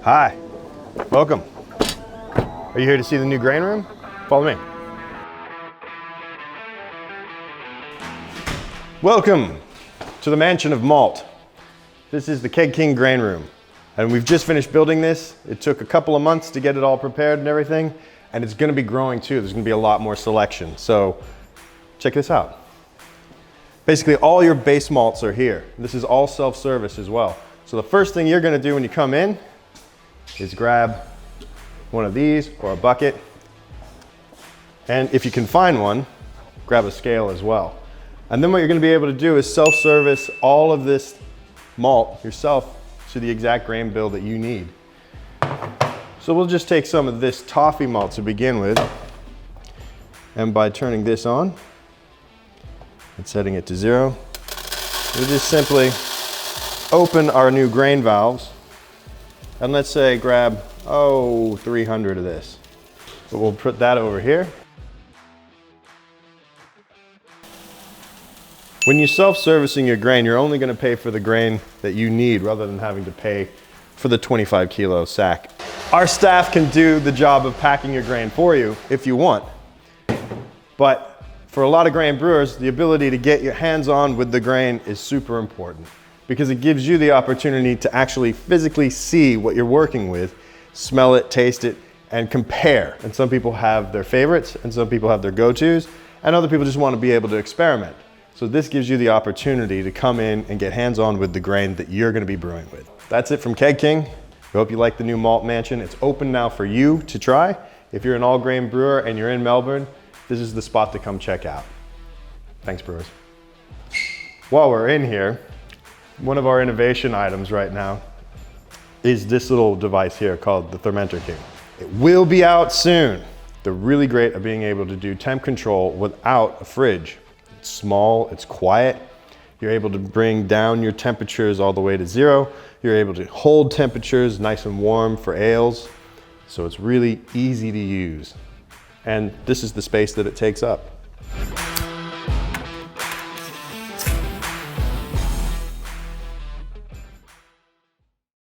Hi, welcome. Are you here to see the new grain room? Follow me. Welcome to the Mansion of Malt. This is the Keg King Grain Room. And we've just finished building this. It took a couple of months to get it all prepared and everything. And it's gonna be growing too. There's gonna be a lot more selection. So check this out. Basically all your base malts are here. This is all self-service as well. So the first thing you're gonna do when you come in is grab one of these or a bucket. And if you can find one, grab a scale as well. And then what you're gonna be able to do is self-service all of this malt yourself to the exact grain bill that you need. So we'll just take some of this toffee malt to begin with. And by turning this on and setting it to 0, we just simply open our new grain valves. And let's say grab, 300 of this. So we'll put that over here. When you're self-servicing your grain, you're only gonna pay for the grain that you need rather than having to pay for the 25 kilo sack. Our staff can do the job of packing your grain for you if you want. But for a lot of grain brewers, the ability to get your hands on with the grain is super important, because it gives you the opportunity to actually physically see what you're working with, smell it, taste it, and compare. And some people have their favorites, and some people have their go-tos, and other people just want to be able to experiment. So this gives you the opportunity to come in and get hands-on with the grain that you're gonna be brewing with. That's it from Keg King. We hope you like the new Malt Mansion. It's open now for you to try. If you're an all-grain brewer and you're in Melbourne, this is the spot to come check out. Thanks, brewers. While we're in here, one of our innovation items right now is this little device here called the Fermenter King. It will be out soon. They're really great at being able to do temp control without a fridge. It's small, it's quiet. You're able to bring down your temperatures all the way to 0. You're able to hold temperatures nice and warm for ales. So it's really easy to use. And this is the space that it takes up.